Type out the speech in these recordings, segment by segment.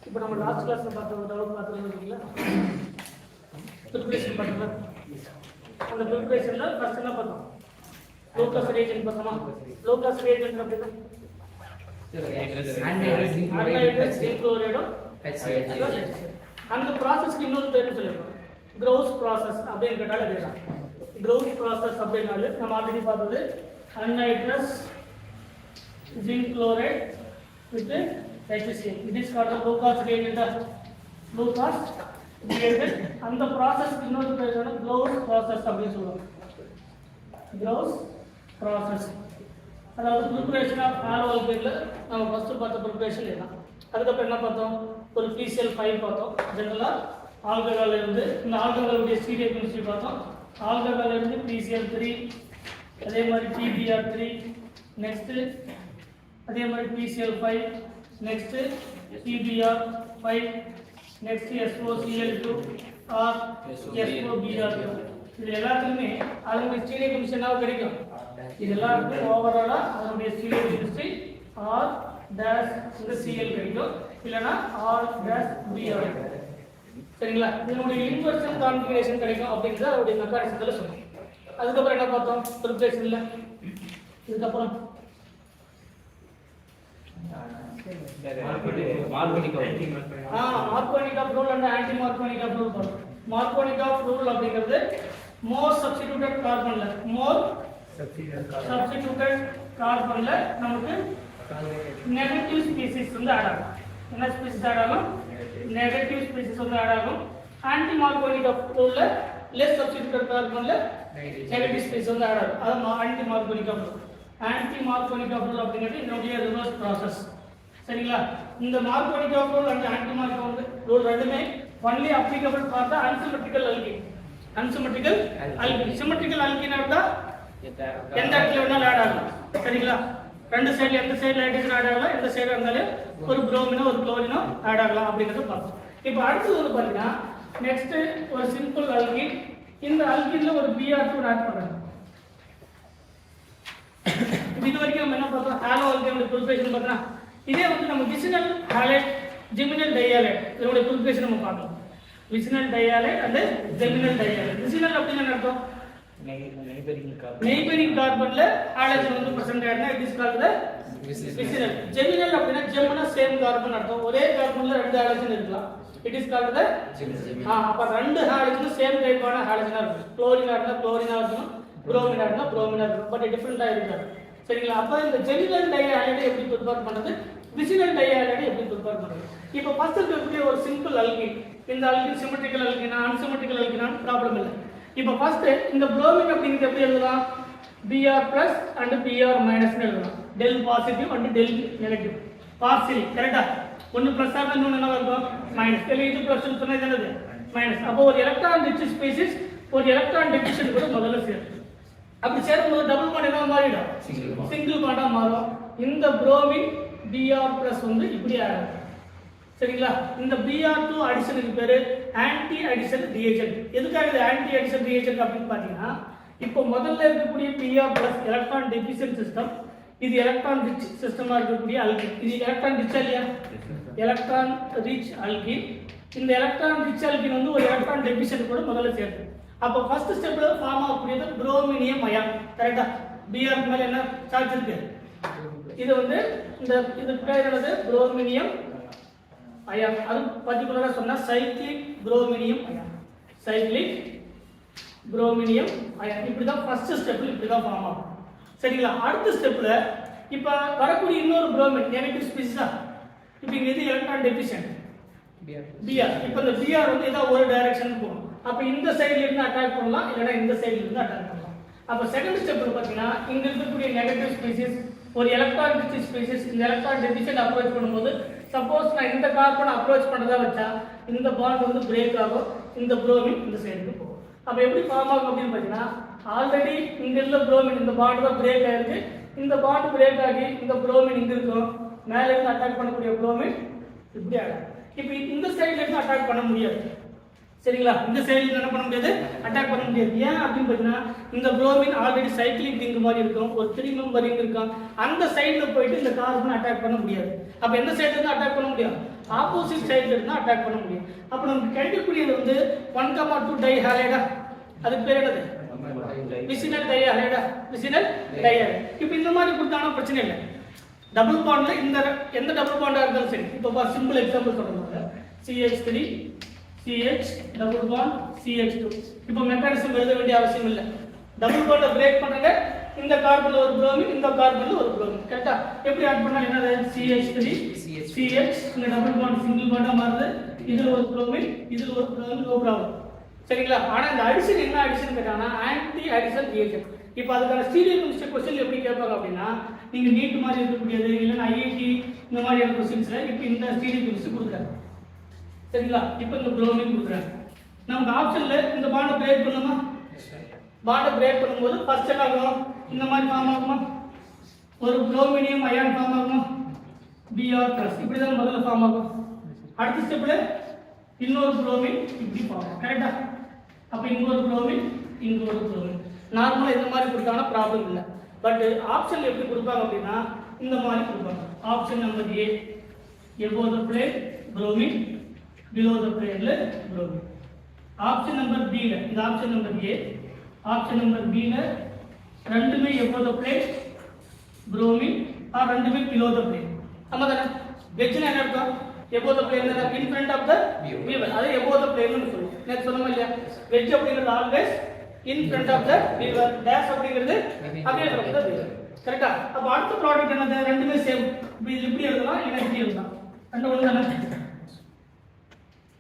இப்போ நம்ம லாஸ்ட் கிளாஸ்ல பார்த்தோம் டவுட் பார்த்தீங்களா ப்ரிப்பரேஷன் பண்ணுறது அந்த ப்ரிப்பரேஷனில் ஃபர்ஸ்ட் என்ன பார்த்தோம் லோ கிளாஸ் ரியேஜென்ட் பார்த்தோமா லோ கிளாஸ் ரியேஜென்ட் அப்படின்னா அன்ஹைட்ரஸ் ஜிங்க் குளோரைடும் அந்த ப்ராசஸ்க்கு இன்னொரு பேர் சொல்லியிருக்கோம் க்ரௌஸ் ப்ராசஸ் அப்படின்னு கேட்டாலும் அதுதான் க்ரௌஸ் ப்ராசஸ் அப்படின்னாலே நம்ம ஆல்ரெடி பார்த்தது anhydrous zinc chloride with the HCl. It is called the low cost reagent. Low cost reagent. And the process இன்னொரு பேர் என்ன Gauss process அப்படின்னு சொல்லுவாங்க. Gauss process. அதாவது preparation of alkyl நம்ம ஃபர்ஸ்ட் பார்த்த preparation இதுதான். அதுக்கப்புறம் என்ன பார்த்தோம் ஒரு PCl5 பார்த்தோம். ஜெனரலா ஆல்கஹால்ல இருந்து இந்த ஆல்கஹாலுடைய ஸ்டீரியோ கெமிஸ்ட்ரி பார்த்தோம். ஆல்கஹால்ல இருந்து PCl3 அதே மாதிரி PbR3 நெக்ஸ்ட் அதே மாதிரி PCl5 next PbR5 next SOCl2 R SOBr2 இது எல்லாத்துக்குமே அதனுடைய ஸ்டீரியோ கெமிஸ்ட்ரி என்ன கிடைக்கும் இது எல்லாத்துக்கும் ஓவராலா அதனுடைய ஸ்டீரியோ கெமிஸ்ட்ரி R dash இந்த Cl கிடைக்கும் இல்லனா R dash Br சரிங்களா இதனுடைய இன்வெர்ஷன் கான்ஃபிகரேஷன் கிடைக்கும் அப்படிங்கறது அதனுடைய மெக்கானிசத்துல சொல்றோம் அதுக்கப்புறம் என்ன பார்த்தோம் ப்ரிப்பரேஷன்ல இதுக்கப்புறம் Markovnikov rule and anti-Markovnikov rule. Markovnikov rule அப்படிங்கிறது more substituted carbonல more substituted carbonல நமக்கு negative species வந்து ஆட் ஆகும். என்ன ஸ்பீசிஸ் ஆட் ஆகும்? negative species வந்து ஆட் ஆகும். anti-Markovnikov ruleல less substituted carbonல negative species வந்து ஆட் ஆகும். அது anti-Markovnikov rule. anti-Markovnikov rule அப்படிங்கிறது இதனுடைய ரிவர்ஸ் process. சரிங்களா இந்த Markovnikov rule and anti-Markovnikov rule ரெண்டுமே only applicable for the unsymmetrical alkene symmetrical alkene இருந்தா எந்த இடத்துல வேணாலும் ஆட் ஆகலாம் சரிங்களா ரெண்டு சைடுல எந்த சைடுல ஹைட்ரஜன் ஆட் ஆகலாம் எந்த சைடுல இருந்தாலும் ஒரு புரோமினோ ஒரு குளோரினோ ஆட் ஆகலாம் அப்படிங்கறத பார்த்தோம் இப்போ அடுத்து வந்து பாத்தீங்கன்னா நெக்ஸ்ட் ஒரு சிம்பிள் alkene இந்த alkeneல ஒரு Br2 ஆட் பண்றாங்க இது வரைக்கும் நம்ம என்ன பார்த்தோம் ஹாலோ alkene ப்ரிப்பரேஷன் பார்த்தா இதே வந்து நம்ம விசினல் ஹாலைட் ஜெமினல் டையாலைட் இதோட ப்ரிப்பரேஷன் நம்ம பார்க்கலாம் vicinal dihalide and geminal dihalide vicinal அப்படினா என்ன அர்த்தம் நெய்பரிங் கார்பன்ல ஹாலஜன் வந்து பிரசன்ட் ஆயிருந்தா it is called the vicinal geminal அப்படினா ஜெம்னா சேம் கார்பன் அர்த்தம் ஒரே கார்பன்ல ரெண்டு ஹாலஜன் இருக்கலாம் இட் இஸ் கால்ட் தி அப்ப ரெண்டு ஹாலஜன் சேம் டைப்பான ஹாலஜனா இருக்கும் குளோரினா இருந்தா குளோரினா இருக்கும் புரோமினா இருந்தா புரோமினா இருக்கும் பட் டிஃபரண்டா இருக்காது சரிங்களா அப்ப இந்த ஜெமினல் டையாலைட் எப்படி ப்ரிப்பேர் பண்றது விசினல் டையாலைட் எப்படி ப்ரிப்பேர் பண்றது இப்போ ஃபர்ஸ்ட் இருக்கக்கூடிய ஒரு சிம்பிள் அல்கீன் இந்த அல்கீன் சிமெட்ரிக்கல் அல்கீனா அன்சிமெட்ரிக்கல் அல்கீனா ப்ராப்ளம் இல்ல இப்போ ஃபர்ஸ்ட் இந்த புரோமின் அப்படிங்கிறது எப்படி எழுதலாம் Br+ and Br- னு எழுதலாம் del positive and del negative partially கரெக்ட்டா ஒன்னு பிளஸ் ஆக இன்னொன்னு என்ன இருக்கும் மைனஸ் இல்ல இது பிளஸ் சொன்னா இது என்னது மைனஸ் அப்போ ஒரு எலக்ட்ரான் ரிச் ஸ்பீசிஸ் ஒரு எலக்ட்ரான் டெபிஷியன்ட் கூட முதல்ல சேரும் அப்படி சேரும்போது டபுள் பாண்ட் என்ன மாறிடும் சிங்கிள் பாண்டா மாறும் இந்த புரோமின் Br+ வந்து இப்படி ஆகும் சரிங்களா இந்த Br2 அடிஷனுக்கு பேரு ஆன்டி அடிஷன் ரியேஜென்ட் எதுக்காக இது ஆன்டி அடிஷன் ரியேஜென்ட் அப்படினு பாத்தீங்கன்னா இப்போ முதல்ல இருக்கக்கூடிய Br+ எலக்ட்ரான் டெபிஷியன்ட் சிஸ்டம் இது எலக்ட்ரான் ரிச் சிஸ்டமா இருக்கக்கூடிய அல்கீன் இது எலக்ட்ரான் ரிச் இல்லையா எலக்ட்ரான் ரிச் அல்கீன் இந்த எலக்ட்ரான் ரிச் அல்கீன் வந்து ஒரு எலக்ட்ரான் டெபிஷியன்ட் கூட முதல்ல சேரும் அப்ப ஃபர்ஸ்ட் ஸ்டெப்ல ஃபார்ம் ஆகக்கூடியது புரோமினியம் அயான் கரெக்ட்டா Br மேல என்ன சார்ஜ் இருக்கு இது வந்து இந்த இது பேர் என்னது புரோமினியம் அயான் அது பர்టిక్యులரா சொன்னா சைக்ளிக் புரோமினியம் அயான் சைக்ளிக் புரோமினியம் அயான் இப்படி தான் ஃபர்ஸ்ட் ஸ்டெப்ல இப்படி தான் ஃபார்ம் ஆகும் சரிங்களா அடுத்த ஸ்டெப்ல இப்ப வரக்கூடிய இன்னொரு புரோமின் நெகட்டிவ் ஸ்பீசிஸா இப்போ இங்க இது எலக்ட்ரான் டெபிஷியன்ட் Br இப்போ இந்த Br வந்து ஏதோ ஒரு டைரக்ஷன் போகும் அப்ப இந்த சைடுல இருந்து அட்டாக் பண்ணலாம் இல்லனா இந்த சைடுல இருந்து அட்டாக் பண்ணலாம் அப்ப செகண்ட் ஸ்டெப்ல பாத்தீங்கன்னா இங்க இருக்கக்கூடிய நெகட்டிவ் ஸ்பீசிஸ் ஒரு எலக்ட்ரான் ரிச் ஸ்பீசிஸ் இந்த எலக்ட்ரான் டெபிஷியன்ட் அப்ரோச் பண்ணும்போது சப்போஸ் நான் இந்த கார்பன் அப்ரோச் பண்றதா வச்சா இந்த பாண்ட் வந்து பிரேக் ஆகும் இந்த புரோமின் இந்த சைடுக்கு போகும் அப்ப எப்படி ஃபார்ம் ஆகும் அப்படினு பாத்தீங்கன்னா ஆல்ரெடி இங்க உள்ள புரோமின் இந்த பாண்ட் தான் பிரேக் ஆயிருக்கு இந்த பாண்ட் பிரேக் ஆகி இந்த புரோமின் இங்க இருக்கும் மேல இருந்து அட்டாக் பண்ணக்கூடிய புரோமின் இப்படி ஆகும் இப்போ இந்த சைடுல இருந்து அட்டாக் பண்ண முடியாது சரிங்களா? இந்த சைடுல என்ன பண்ண முடியாது, அட்டாக் பண்ண முடியாது. ஏன் அப்படின்னு பார்த்தீங்கன்னா இந்த புரோமின் ஆல்ரெடி சைக்கிளிக் ரிங் மாதிரி இருக்கும், ஒரு 3 மெம்பர் ரிங் இருக்கும். அந்த சைடுல போயிட்டு இந்த கார்பன் அட்டாக் பண்ண முடியாது. அப்ப எந்த சைடுல இருந்து அட்டாக் பண்ண முடியும்? ஆப்போசிட் சைடுல இருந்து அட்டாக் பண்ண முடியும். அப்ப நமக்கு கிடைக்கக்கூடியது வந்து 1,2 டைஹாலைடா, அதுக்கு பேர் என்னது? விசினல் டைஹாலைடா, விசினல் டைஹாலைடு. இப்போ இந்த மாதிரி கொடுத்தாலும் பிரச்சனை இல்லை. டபுள் பாண்ட்ல இந்த எந்த டபுள் பாண்டா இருந்தாலும் சரி. இப்போ சிம்பிள் எக்ஸாம்பிள் சொல்றாங்க, CH3 CH double bond CH2. இப்போ மெக்கானிசம் எழுத வேண்டிய அவசியம் இல்லை. டபுள் பாண்டை பிரேக் பண்றாங்க, இந்த கார்பன்ல ஒரு புரோமின், இந்த கார்பன்ல ஒரு புரோமின். கரெக்ட்டா? எப்படி ஆட் பண்ணா என்னது? CH3 CH, இந்த டபுள் பாண்ட் சிங்கிள் பாண்டா மாறுது. இதுல ஒரு புரோமின், இதுல ஒரு புரோமின், நோ ப்ராப்ளம். சரிங்களா? ஆனா இந்த அடிஷன் என்ன அடிஷன் கேட்டானா ஆன்டி அடிஷன் ரியாக்ஷன். இப்போ அதுக்கான ஸ்டீரியோ கெமிஸ்ட்ரி क्वेश्चन எப்படி கேட்பாங்க அப்படின்னா, நீங்க நீட் மாதிரி இருக்கக்கூடியது இல்லனா IIT இந்த மாதிரியான क्वेश्चंसல இப்போ இந்த ஸ்டீரியோ கெமிஸ்ட்ரி கொடுக்குறாங்க. சரிங்களா? இப்போ இந்த புரோமின் கொடுக்குறாங்க. நமக்கு ஆப்ஷன்ல இந்த பாண்டை பிரேக் பண்ணுமா? பாண்டை பிரேக் பண்ணும்போது ஃபர்ஸ்ட் என்ன ஆகும்? இந்த மாதிரி ஃபார்ம் ஆகுமா? ஒரு புரோமினியம் அயான் ஃபார்ம் ஆகுமா? Br+ இப்படி தான் முதல்ல ஃபார்ம் ஆகும். அடுத்த ஸ்டெப்ல இன்னொரு புரோமின் இப்படி ஃபார்ம் ஆகும். கரெக்ட்டா? அப்ப இங்க ஒரு புரோமின், இங்க ஒரு புரோமின். நார்மலா இந்த மாதிரி கொடுத்தானா ப்ராப்ளம் இல்லை. பட் ஆப்ஷன் எப்படி கொடுப்பாங்க அப்படின்னா இந்த மாதிரி கொடுப்பாங்க. Option number A, above the plane bromine, below the plane ல bromine. ஆப்ஷன் நம்பர் B ல, இந்த option number A, option number B ல ரெண்டுமே above the plane bromine or ரெண்டுமே below the plane. ஆமாதானே? வெஜ்னா என்ன அர்த்தம்? above the plane ல in front of the viewer, அது above the plane னு சொல்லுவோம். நான் சொன்னமா இல்லையா? வெஜ் அப்படிங்கிறது always in front of the viewer, dash அப்படிங்கிறது அப்படியே இருக்கும் the viewer. கரெக்ட்டா? அப்ப அடுத்த ப்ராடக்ட் என்னது? ரெண்டுமே சேம். இப்படி எழுதலாம், இல்ல இப்படி எழுதலாம். ரெண்டு ஒண்ணு தானே?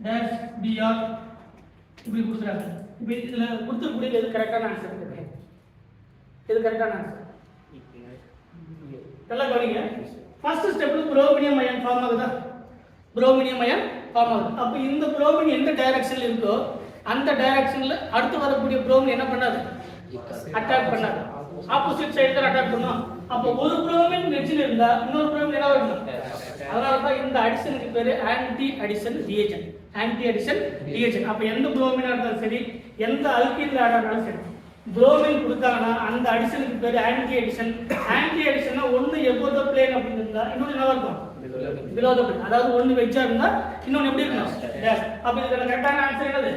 dash Br இப்படி கொடுத்துறாங்க. இப்போ இதுல கொடுத்துக்கூடிய எது கரெக்டான ஆன்சர் இருக்கு? எது கரெக்டான ஆன்சர்? எல்லாம் கவனிங்க. ஃபர்ஸ்ட் ஸ்டெப்ல புரோமினியம் அயன் ஃபார்ம் ஆகுதா? புரோமினியம் அயன் ஃபார்ம் ஆகுது. அப்ப இந்த புரோமின் எந்த டைரக்ஷன்ல இருக்கோ அந்த டைரக்ஷன்ல அடுத்து வரக்கூடிய புரோமின் என்ன பண்ணாது? அட்டாக் பண்ணாது. ஆப்போசிட் சைடுல அட்டாக் பண்ணும். அப்ப ஒரு புரோமின் வெச்சில இருந்தா இன்னொரு புரோமின் என்ன ஆகும்? அதனால தான் இந்த அடிஷனுக்கு பேரு anti addition reaction. Anti addition reaction. அப்ப எந்த புரோமினா இருந்தாலும் சரி, எந்த அல்கீன்ல ஆட் ஆனாலும் சரி, புரோமின் கொடுத்தாங்கன்னா அந்த அடிஷனுக்கு பேரு ஆன்டி அடிஷன். ஆன்டி அடிஷன்னா ஒன்னு above the plane அப்படி இருந்தா இன்னொரு என்ன இருக்கும்? below the plane. அதாவது ஒன்னு வெச்சா இருந்தா இன்னொன்னு எப்படி இருக்கும்? டேஷ். அப்ப இதுல கரெக்டான ஆன்சர் என்னது?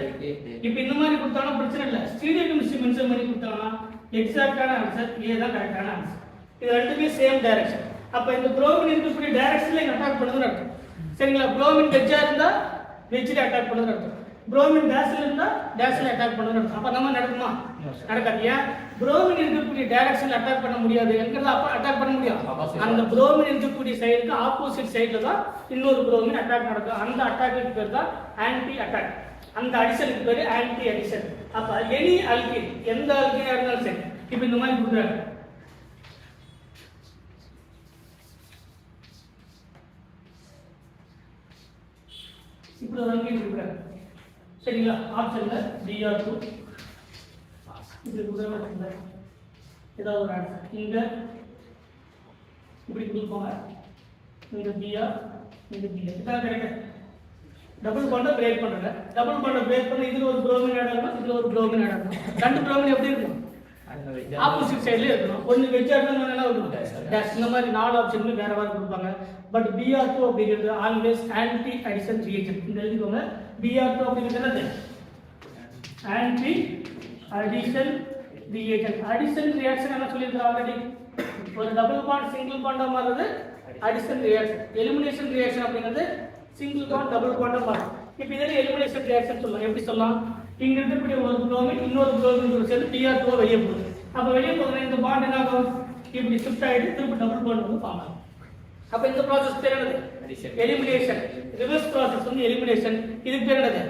இப்போ இந்த மாதிரி கொடுத்தாலும் பிரச்சனை இல்ல. ஸ்டீரியோ கெமிஸ்ட்ரி மென்ஷன் பண்ணி கொடுத்தாங்கன்னா எக்ஸாக்ட்டான ஆன்சர் A தான் கரெக்டான ஆன்சர். இது ரெண்டுமே சேம் டைரக்ஷன். அப்ப இந்த புரோமின் இருக்கக்கூடிய டைரக்ஷன்ல அட்டாக் பண்ணுதுன்னு அர்த்தம். சரிங்களா? புரோமின் வெச்சா இருந்தா வெச்சில அட்டாக் பண்ணுதுன்னு அர்த்தம். புரோமின் டேஷ்ல இருந்தா டேஷ்ல அட்டாக் பண்ணுதுன்னு அர்த்தம். அப்ப நம்ம நடக்குமா? நடக்காது. ஏன்? புரோமின் இருக்கக்கூடிய டைரக்ஷன்ல அட்டாக் பண்ண முடியாது. எங்கல அட்டாக் பண்ண முடியும்? அந்த புரோமின் இருக்கக்கூடிய சைடுக்கு ஆப்போசிட் சைடுல தான் இன்னொரு புரோமின் அட்டாக் நடக்கும். அந்த அட்டாக்கு பேர் தான் ஆன்டி அட்டாக். அந்த அடிஷனுக்கு பேரு ஆன்டி அடிஷன். அப்ப எனி அல்கீன், எந்த அல்கீனா இருந்தாலும் சரி, இப்போ இந்த மாதிரி கொடுக்குறாங்க. இப்போ ஒரு அல்கீன் கொடுக்குறாங்க. சரிங்களா? ஆப்ஷன்ல Br2 இது கொடுக்குறாங்க. ஏதாவது ஒரு ஆன்சர் இங்க இப்படி கொடுப்பாங்க. இங்க Br, இங்க Br. இதான் கரெக்ட். டபுள் பாண்டை பிரேக் பண்றாங்க. டபுள் பாண்டை பிரேக் பண்ண இதுல ஒரு புரோமின் ஆட் ஆகும், இதுல ஒரு புரோமின் ஆட் ஆகும். ரெண்டு புரோமின் எப்படி இருக்கும்? ஆப்போசிட் சைடுல இருக்கணும். ஒன்னு வெஜ் ஆட் பண்ணா என்ன இருக்கும்? டேஷ். இந்த மாதிரி நாலு ஆப்ஷன்ல வேற வேற கொடுப்பாங்க. பட் Br2 அப்படிங்கிறது ஆல்வேஸ் ஆன்டி அடிஷன் ரியாக்ஷன். இந்த எழுதிக்கோங்க. Br2 அப்படிங்கிறது என்னது? Anti addition reaction. Addition reaction என்ன சொல்லியிருக்கோம் ஆல்ரெடி? ஒரு டபுள் பாண்ட் சிங்கிள் பாண்டா மாறுது அடிஷன் ரியாக்ஷன். எலிமினேஷன் ரியாக்ஷன் அப்படிங்கிறது சிங்கிள் பாண்ட் டபுள் பாண்டா மாறும். இப்போ இதெல்லாம் எலிமினேஷன் ரியாக்ஷன் சொல்லலாம். எப்படி சொல்லலாம்? இங்க இருக்கக்கூடிய ஒரு புரோமின் இன்னொரு புரோமின் சேர்ந்து Br2 வெளியே போகுது. அப்ப வெளியே போகுதுன்னா இந்த பாண்ட் என்ன ஆகும்? இப்படி ஷிஃப்ட் ஆயிட்டு திரும்ப டபுள் பாண்ட் வந்து ஃபார்ம் ஆகும். அப்ப இந்த process பேர் என்னது? எலிமினேஷன். ரிவர்ஸ் process வந்து எலிமினேஷன். இதுக்கு பேர் என்னது?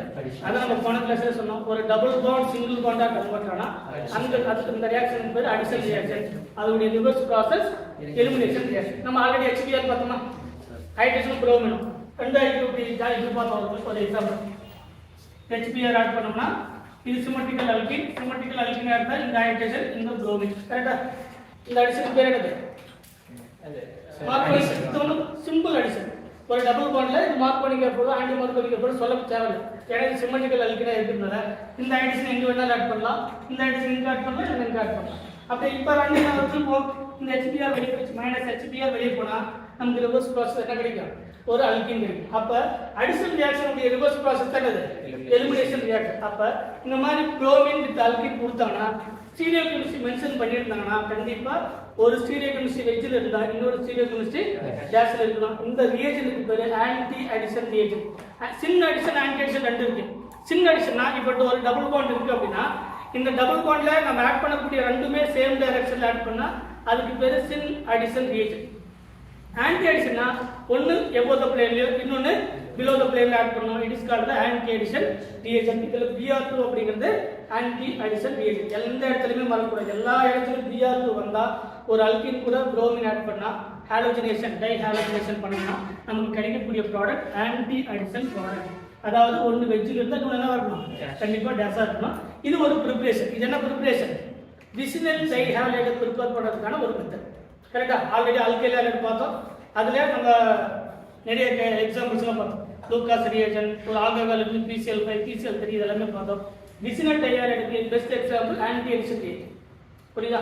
அத நம்ம போன கிளாஸ்ல சொன்னோம். ஒரு double bond single Panda convert ஆனா அதுக்கு இந்த ரியாக்ஷனுக்கு பேர் அடிஷன் ரியாக்ஷன். அதோட ரிவர்ஸ் process எலிமினேஷன் ரியாக்ஷன். நம்ம ஆல்ரெடி HBr பார்த்தோமா? Hydrogen bromine. ரெண்டு இப்படி ஜாயின் பார்த்தோம். ஒரு எக்ஸாம்பிள் HBr ஆட் பண்ணோம்னா இது சிமெட்ரிக்கல் அல்கீன். சிமெட்ரிக்கல் அல்கீனா இருந்தா இந்த ஹைட்ரஜன் இந்த புரோமின். கரெக்ட்டா? இந்த அடிஷன் பேர் என்னது? Simple addition. ஒரு டபுள் பாண்ட்ல இது மார்க் பண்ணிக்க போதும், ஆன்டி மார்க் பண்ணிக்க போதும் சொல்ல தேவையில்லை. ஏன்னா இது சிமெட்ரிக்கல் அல்கீனா இருக்கிறதுனால இந்த ஹைட்ரஜன் எங்க வேணாலும் ஆட் பண்ணலாம், இந்த ஹைட்ரஜன் இங்க ஆட் பண்ணலாம், இல்ல இங்க ஆட் பண்ணலாம். அப்ப இப்ப ரன்னிங் வச்சிருப்போம், இந்த HBr வெளியே போச்சு, -HBr வெளியே போனா நமக்கு ரிவர்ஸ் ப்ராசஸ் என்ன கிடைக்கும்? ஒரு அல்கீன் கிடைக்கும். அப்ப அடிஷன் ரியாக்ஷன் உடைய ரிவர்ஸ் ப்ராசஸ் தான் எலிமினேஷன் ரியாக்ஷன். அப்ப இந்த மாதிரி புரோமின் வித் அல்கீன் கொடுத்தாங்கன்னா ஸ்டீரியோ கெமிஸ்ட்ரி மென்ஷன் பண்ணியிருந்தாங்கன்னா கண்டிப்பா ஒரு ஸ்டீரியோ கெமிஸ்ட்ரி வெஜ்ல இருந்தா இன்னொரு ஸ்டீரியோ கெமிஸ்ட்ரி கேஸ்ல இருக்கணும். இந்த ரியேஜனுக்கு பேரு ஆன்டி அடிஷன் ரியேஜன். சின் அடிஷன் ஆன்டி அடிஷன் ரெண்டு இருக்கு. சின் அடிஷன்னா இப்போ ஒரு டபுள் பாண்ட் இருக்கு அப்படின்னா இந்த டபுள் பாண்ட்ல நம்ம ஆட் பண்ணக்கூடிய ரெண்டுமே சேம் டைரக்ஷன்ல ஆட் பண்ணா அதுக்கு பேரு சின் அடிஷன் ரியேஜன். ஆன்டி அடிஷன்னா ஒன்னு above the plane இன்னொன்னு below the plane ஆட் பண்ணனும். It is called anti addition reagent. இதுல Br2 அப்படிங்கிறது ஆன்டி அடிஷன் ரியேஜன். எந்த இடத்துலயுமே மறக்கக்கூடாது. எல்லா இடத்துலயும் Br2 வந்தா ஒரு அல்கீன் கூட புரோமின் ஆட் பண்ணா ஹாலோஜனேஷன் டை ஹாலோஜனேஷன் பண்ணா நமக்கு கிடைக்கக்கூடிய ப்ராடக்ட் ஆன்டி அடிஷன் ப்ராடக்ட். அதாவது ஒன்னு வெஜ்ஜில் இருந்தா இன்னொன்னு என்ன வரணும்? கண்டிப்பா டேஸா இருக்கணும். இது ஒரு ப்ரிப்பரேஷன். இது என்ன ப்ரிப்பரேஷன்? விசினல் டை ஹாலைடை ப்ரிப்பேர் பண்றதுக்கான ஒரு மெத்தட். கரெக்டா? ஆல்ரெடி அல்கைல் ஹாலைடு பார்த்தோம். அதுல நம்ம நிறைய எக்ஸாம்பிள்ஸ்லாம் பார்த்தோம். லூகாஸ் ரியேஜன், ஒரு ஆல்கஹால் இருந்து PCl5, PCl3 இதெல்லாமே பார்த்தோம். விசினல் டை ஹாலைடுக்கு best example anti addition reagent. புரியுதா?